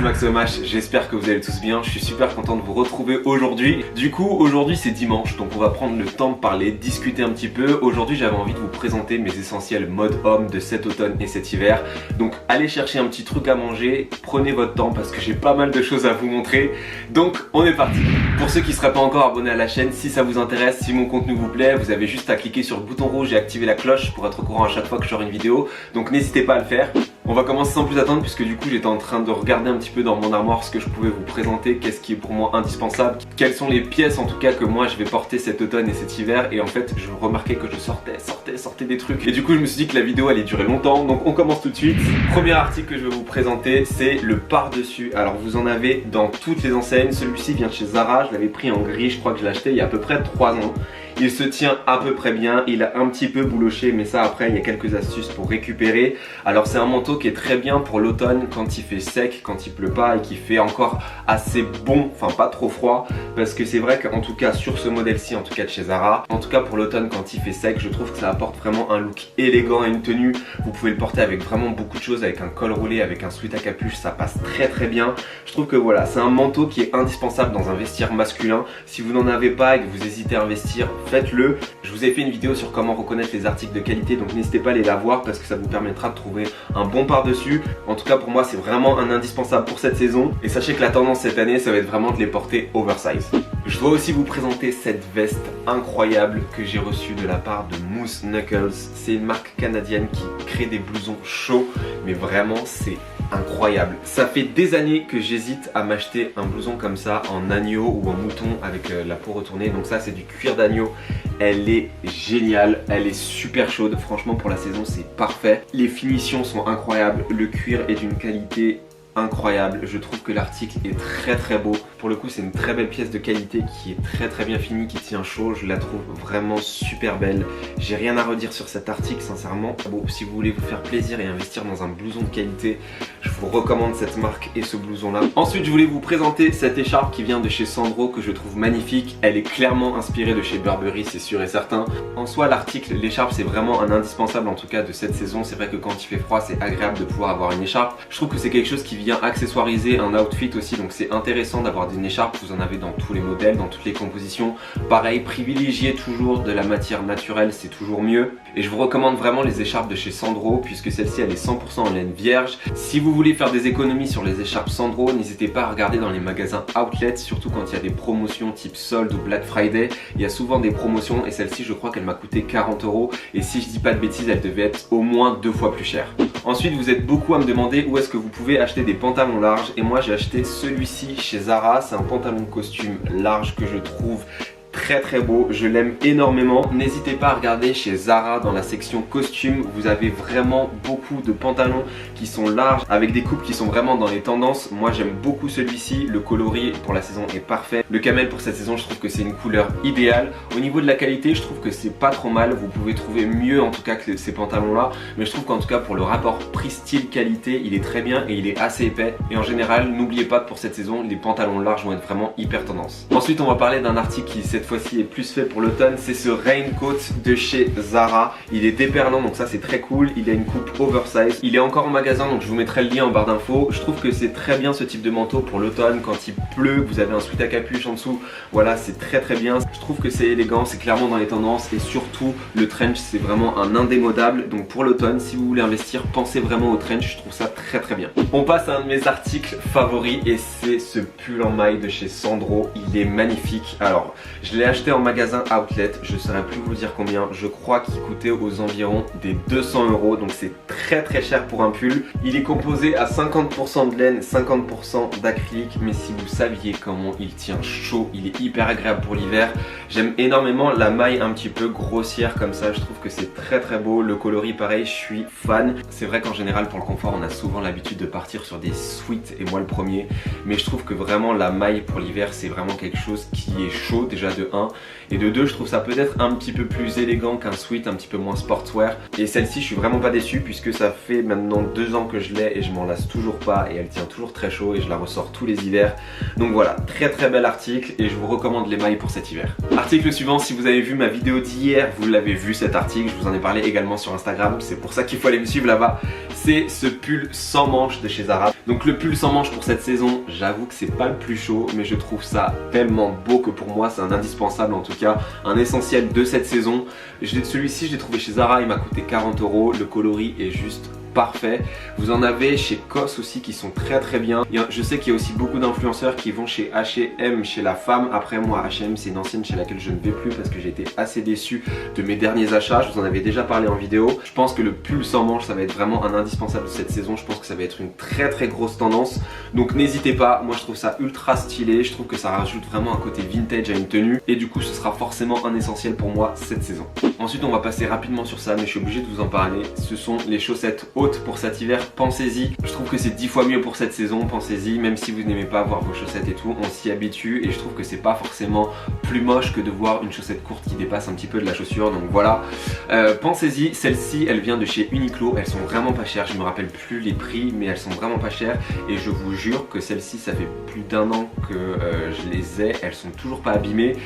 Max Omash, j'espère que vous allez tous bien, je suis super content de vous retrouver aujourd'hui. Du coup, aujourd'hui c'est dimanche, donc on va prendre le temps de parler, discuter un petit peu. Aujourd'hui j'avais envie de vous présenter mes essentiels mode homme de cet automne et cet hiver. Donc allez chercher un petit truc à manger, prenez votre temps parce que j'ai pas mal de choses à vous montrer. Donc on est parti. Pour ceux qui ne seraient pas encore abonnés à la chaîne, si ça vous intéresse, si mon contenu vous plaît, vous avez juste à cliquer sur le bouton rouge et activer la cloche pour être au courant à chaque fois que je sors une vidéo. Donc n'hésitez pas à le faire. On va commencer sans plus attendre puisque du coup j'étais en train de regarder un petit peu dans mon armoire ce que je pouvais vous présenter, qu'est-ce qui est pour moi indispensable, quelles sont les pièces en tout cas que moi je vais porter cet automne et cet hiver. Et en fait je remarquais que je sortais des trucs et du coup je me suis dit que la vidéo allait durer longtemps, donc on commence tout de suite. Premier article que je vais vous présenter, c'est le par-dessus. Alors vous en avez dans toutes les enseignes, celui-ci vient de chez Zara, je l'avais pris en gris, je crois que je l'ai acheté il y a à peu près 3 ans. Il se tient à peu près bien, il a un petit peu bouloché mais ça après il y a quelques astuces pour récupérer. Alors c'est un manteau qui est très bien pour l'automne quand il fait sec, quand il pleut pas et qui fait encore assez bon, enfin pas trop froid. Parce que c'est vrai qu'en tout cas sur ce modèle-ci, en tout cas de chez Zara, en tout cas pour l'automne quand il fait sec, je trouve que ça apporte vraiment un look élégant et une tenue. Vous pouvez le porter avec vraiment beaucoup de choses, avec un col roulé, avec un sweat à capuche, ça passe très bien. Je trouve que voilà, c'est un manteau qui est indispensable dans un vestiaire masculin. Si vous n'en avez pas et que vous hésitez à investir, faites-le. Je vous ai fait une vidéo sur comment reconnaître les articles de qualité, donc n'hésitez pas à aller la voir parce que ça vous permettra de trouver un bon par-dessus. En tout cas pour moi c'est vraiment un indispensable pour cette saison. Et sachez que la tendance cette année ça va être vraiment de les porter oversize. Je dois aussi vous présenter cette veste incroyable que j'ai reçue de la part de Moose Knuckles. C'est une marque canadienne qui crée des blousons chauds, mais vraiment c'est incroyable. Ça fait des années que j'hésite à m'acheter un blouson comme ça en agneau ou en mouton avec la peau retournée. Donc ça c'est du cuir d'agneau. Elle est géniale, elle est super chaude. Franchement pour la saison c'est parfait. Les finitions sont incroyables, le cuir est d'une qualité incroyable. Je trouve que l'article est très beau. Pour le coup c'est une très belle pièce de qualité qui est très bien finie, qui tient chaud. Je la trouve vraiment super belle. J'ai rien à redire sur cet article sincèrement. Bon, si vous voulez vous faire plaisir et investir dans un blouson de qualité, je vous recommande cette marque et ce blouson là. Ensuite je voulais vous présenter cette écharpe qui vient de chez Sandro que je trouve magnifique. Elle est clairement inspirée de chez Burberry, c'est sûr et certain. En soi l'article, l'écharpe c'est vraiment un indispensable en tout cas de cette saison. C'est vrai que quand il fait froid c'est agréable de pouvoir avoir une écharpe. Je trouve que c'est quelque chose qui vient accessoiriser un outfit aussi, donc c'est intéressant d'avoir une écharpe. Vous en avez dans tous les modèles, dans toutes les compositions. Pareil, privilégiez toujours de la matière naturelle, c'est toujours mieux. Et je vous recommande vraiment les écharpes de chez Sandro puisque celle-ci elle est 100% en laine vierge. Si vous voulez faire des économies sur les écharpes Sandro, n'hésitez pas à regarder dans les magasins outlet, surtout quand il y a des promotions type solde ou Black Friday. Il y a souvent des promotions et celle-ci je crois qu'elle m'a coûté 40 € et si je dis pas de bêtises elle devait être au moins 2 fois plus chère. Ensuite vous êtes beaucoup à me demander où est-ce que vous pouvez acheter des pantalons larges et moi j'ai acheté celui-ci chez Zara. C'est un pantalon de costume large que je trouve très beau, je l'aime énormément. N'hésitez pas à regarder chez Zara dans la section costume, vous avez vraiment beaucoup de pantalons qui sont larges avec des coupes qui sont vraiment dans les tendances. Moi j'aime beaucoup celui-ci, le coloris pour la saison est parfait. Le camel pour cette saison je trouve que c'est une couleur idéale. Au niveau de la qualité je trouve que c'est pas trop mal, vous pouvez trouver mieux en tout cas que ces pantalons là, mais je trouve qu'en tout cas pour le rapport prix-style qualité il est très bien et il est assez épais. Et en général n'oubliez pas que pour cette saison les pantalons larges vont être vraiment hyper tendance. Ensuite on va parler d'un article qui cette fois-ci est plus fait pour l'automne, c'est ce raincoat de chez Zara. Il est déperlant donc ça c'est très cool, il a une coupe oversize, il est encore en magasin donc je vous mettrai le lien en barre d'infos. Je trouve que c'est très bien ce type de manteau pour l'automne quand il pleut, que vous avez un sweat à capuche en dessous, voilà c'est très bien. Je trouve que c'est élégant, c'est clairement dans les tendances et surtout le trench c'est vraiment un indémodable. Donc pour l'automne si vous voulez investir, pensez vraiment au trench, je trouve ça très bien. On passe à un de mes articles favoris et c'est ce pull en maille de chez Sandro. Il est magnifique. Alors je l'ai acheté en magasin outlet, je ne saurais plus vous dire combien, je crois qu'il coûtait aux environs des 200 €, donc c'est très cher pour un pull. Il est composé à 50% de laine, 50% d'acrylique, mais si vous saviez comment il tient chaud, il est hyper agréable pour l'hiver. J'aime énormément la maille un petit peu grossière comme ça, je trouve que c'est très beau. Le coloris pareil, je suis fan. C'est vrai qu'en général pour le confort on a souvent l'habitude de partir sur des sweats et moi le premier, mais je trouve que vraiment la maille pour l'hiver c'est vraiment quelque chose qui est chaud déjà de 1. Et de 2, je trouve ça peut-être un petit peu plus élégant qu'un sweat, un petit peu moins sportswear. Et celle-ci, je suis vraiment pas déçu puisque ça fait maintenant 2 ans que je l'ai et je m'en lasse toujours pas. Et elle tient toujours très chaud et je la ressors tous les hivers. Donc voilà, très très bel article et je vous recommande l'émail pour cet hiver. Article suivant, si vous avez vu ma vidéo d'hier, vous l'avez vu cet article. Je vous en ai parlé également sur Instagram. C'est pour ça qu'il faut aller me suivre là-bas. C'est ce pull sans manches de chez Zara. Donc le pull sans manches pour cette saison, j'avoue que c'est pas le plus chaud, mais je trouve ça tellement beau que pour moi c'est un indispensable, en tout cas un essentiel de cette saison. Celui-ci je l'ai trouvé chez Zara, il m'a coûté 40 €, le coloris est juste parfait. Vous en avez chez COS aussi qui sont très très bien. Je sais qu'il y a aussi beaucoup d'influenceurs qui vont chez H&M, chez la femme. Après moi H&M c'est une ancienne chez laquelle je ne vais plus parce que j'ai été assez déçu de mes derniers achats. Je vous en avais déjà parlé en vidéo. Je pense que le pull sans manches ça va être vraiment un indispensable de cette saison. Je pense que ça va être une très très grosse tendance. Donc n'hésitez pas, moi je trouve ça ultra stylé. Je trouve que ça rajoute vraiment un côté vintage à une tenue. Et du coup ce sera forcément un essentiel pour moi cette saison. Ensuite on va passer rapidement sur ça, mais je suis obligé de vous en parler. Ce sont les chaussettes pour cet hiver, pensez-y. Je trouve que c'est 10 fois mieux pour cette saison, pensez-y. Même si vous n'aimez pas avoir vos chaussettes et tout, on s'y habitue et je trouve que c'est pas forcément plus moche que de voir une chaussette courte qui dépasse un petit peu de la chaussure. Donc voilà, pensez-y. Celle-ci, elle vient de chez Uniqlo. Elles sont vraiment pas chères. Je me rappelle plus les prix, mais elles sont vraiment pas chères. Et je vous jure que celle-ci, ça fait plus d'1 an que je les ai. Elles sont toujours pas abîmées.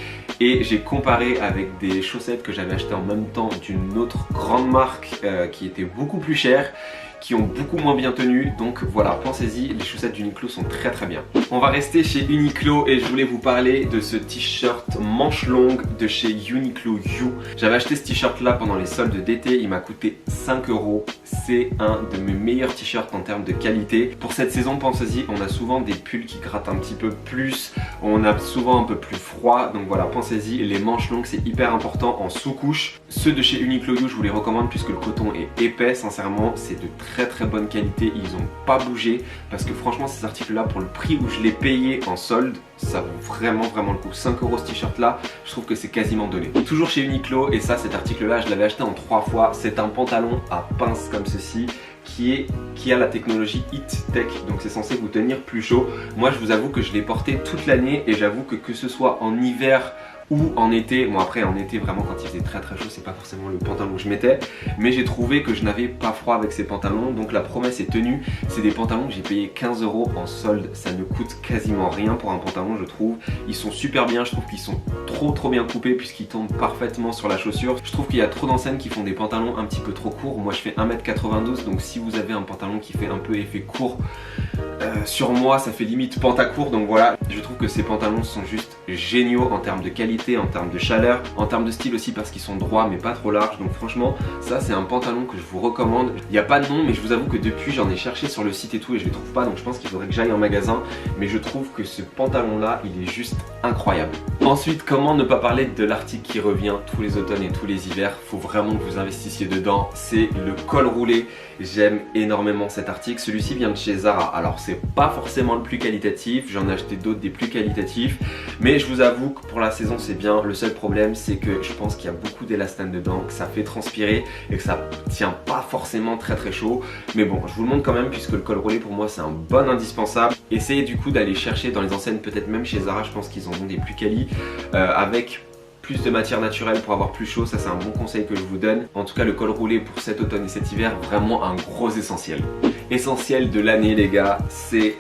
Et j'ai comparé avec des chaussettes que j'avais achetées en même temps d'une autre grande marque qui était beaucoup plus chère, qui ont beaucoup moins bien tenu. Donc voilà, pensez-y, les chaussettes d'Uniqlo sont très très bien. On va rester chez Uniqlo et je voulais vous parler de ce t-shirt manche longue de chez Uniqlo You. J'avais acheté ce t-shirt là pendant les soldes d'été, il m'a coûté 5 €. C'est un de mes meilleurs t-shirts en termes de qualité. Pour cette saison, pensez-y, on a souvent des pulls qui grattent un petit peu plus, on a souvent un peu plus froid. Donc voilà, pensez-y, les manches longues c'est hyper important en sous-couche. Ceux de chez Uniqlo You, je vous les recommande puisque le coton est épais, sincèrement, c'est de très bonne qualité, ils ont pas bougé parce que franchement ces articles là pour le prix où je l'ai payé en solde, ça vaut vraiment le coup. 5 € ce t-shirt là, je trouve que c'est quasiment donné. Toujours chez Uniqlo, et ça cet article là je l'avais acheté en 3 fois, c'est un pantalon à pince comme ceci qui a la technologie Heat Tech, donc c'est censé vous tenir plus chaud. Moi je vous avoue que je l'ai porté toute l'année et j'avoue que ce soit en hiver ou en été, bon après en été vraiment quand il faisait très chaud c'est pas forcément le pantalon que je mettais, mais j'ai trouvé que je n'avais pas froid avec ces pantalons, donc la promesse est tenue. C'est des pantalons que j'ai payé 15 € en solde, ça ne coûte quasiment rien pour un pantalon je trouve. Ils sont super bien, je trouve qu'ils sont trop bien coupés puisqu'ils tombent parfaitement sur la chaussure. Je trouve qu'il y a trop d'enseignes qui font des pantalons un petit peu trop courts. Moi je fais 1m92, donc si vous avez un pantalon qui fait un peu effet court, sur moi ça fait limite pantacourt. Donc voilà, je trouve que ces pantalons sont juste géniaux en termes de qualité, en termes de chaleur, en termes de style aussi parce qu'ils sont droits mais pas trop larges. Donc franchement ça c'est un pantalon que je vous recommande. Il n'y a pas de nom mais je vous avoue que depuis j'en ai cherché sur le site et tout et je les trouve pas, donc je pense qu'il faudrait que j'aille en magasin. Mais je trouve que ce pantalon là il est juste incroyable. Ensuite, comment ne pas parler de l'article qui revient tous les automnes et tous les hivers, faut vraiment que vous investissiez dedans, c'est le col roulé. J'aime énormément cet article, celui-ci vient de chez Zara. Alors c'est pas forcément le plus qualitatif, j'en ai acheté d'autres des plus qualitatifs, mais je vous avoue que pour la saison c'est bien. Le seul problème c'est que je pense qu'il y a beaucoup d'élastane dedans, que ça fait transpirer et que ça tient pas forcément très chaud. Mais bon, je vous le montre quand même puisque le col roulé pour moi c'est un bon indispensable. Essayez du coup d'aller chercher dans les enseignes, peut-être même chez Zara, je pense qu'ils en ont des plus quali, avec plus de matière naturelle pour avoir plus chaud. Ça c'est un bon conseil que je vous donne. En tout cas le col roulé pour cet automne et cet hiver, vraiment un gros essentiel. Essentiel de l'année les gars, c'est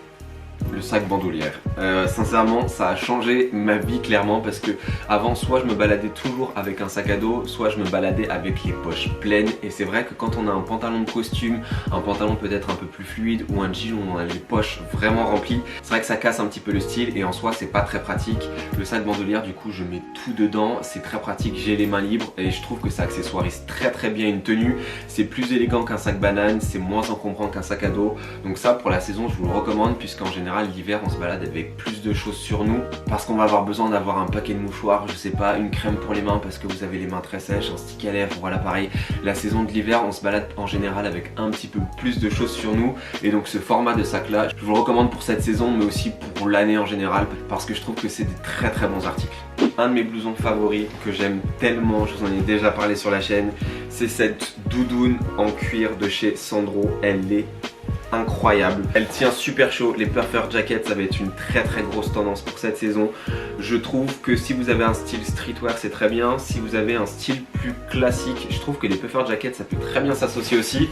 le sac bandoulière. Sincèrement ça a changé ma vie clairement parce que avant soit je me baladais toujours avec un sac à dos, soit je me baladais avec les poches pleines. Et c'est vrai que quand on a un pantalon de costume, un pantalon peut-être un peu plus fluide ou un jean où on a les poches vraiment remplies, c'est vrai que ça casse un petit peu le style et en soi c'est pas très pratique. Le sac bandoulière du coup je mets tout dedans, c'est très pratique, j'ai les mains libres et je trouve que ça accessoirise très bien une tenue. C'est plus élégant qu'un sac banane, c'est moins encombrant qu'un sac à dos. Donc ça pour la saison je vous le recommande puisqu'en général l'hiver on se balade avec plus de choses sur nous parce qu'on va avoir besoin d'avoir un paquet de mouchoirs, je sais pas, une crème pour les mains parce que vous avez les mains très sèches, un stick à lèvres, voilà pareil. La saison de l'hiver on se balade en général avec un petit peu plus de choses sur nous et donc ce format de sac là je vous le recommande pour cette saison mais aussi pour l'année en général parce que je trouve que c'est des très bons articles. Un de mes blousons favoris que j'aime tellement, je vous en ai déjà parlé sur la chaîne, c'est cette doudoune en cuir de chez Sandro. Elle est incroyable. Elle tient super chaud, les puffer jackets ça va être une très grosse tendance pour cette saison. Je trouve que si vous avez un style streetwear c'est très bien, si vous avez un style plus classique, je trouve que les puffer jackets ça peut très bien s'associer aussi.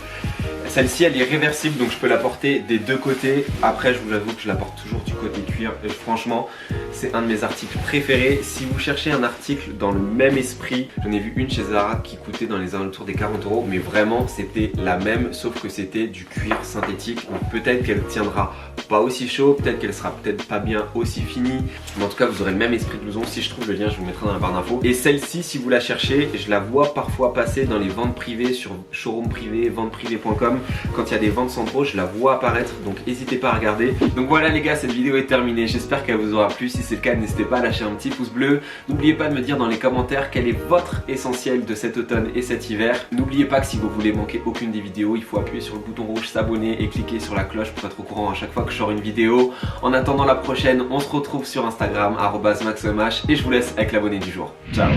Celle-ci elle est réversible donc je peux la porter des deux côtés. Après je vous avoue que je la porte toujours du côté cuir et franchement c'est un de mes articles préférés. Si vous cherchez un article dans le même esprit, j'en ai vu une chez Zara qui coûtait dans les alentours des 40 € mais vraiment c'était la même sauf que c'était du cuir synthétique. Donc peut-être qu'elle tiendra pas aussi chaud, peut-être qu'elle sera peut-être pas bien aussi finie, mais en tout cas vous aurez le même esprit de blouson. Si je trouve le lien je vous mettrai dans la barre d'infos. Et celle-ci si vous la cherchez, je la vois parfois passer dans les ventes privées sur showroom privé, venteprivée.com. Quand il y a des ventes centraux je la vois apparaître, donc n'hésitez pas à regarder. Donc voilà les gars, cette vidéo est terminée, j'espère qu'elle vous aura plu. Si c'est le cas n'hésitez pas à lâcher un petit pouce bleu. N'oubliez pas de me dire dans les commentaires quel est votre essentiel de cet automne et cet hiver. N'oubliez pas que si vous voulez manquer aucune des vidéos, il faut appuyer sur le bouton rouge s'abonner et cliquer sur la cloche pour être au courant à chaque fois que je sors une vidéo. En attendant la prochaine, on se retrouve sur Instagram @maxomh et je vous laisse avec l'abonné du jour. Ciao.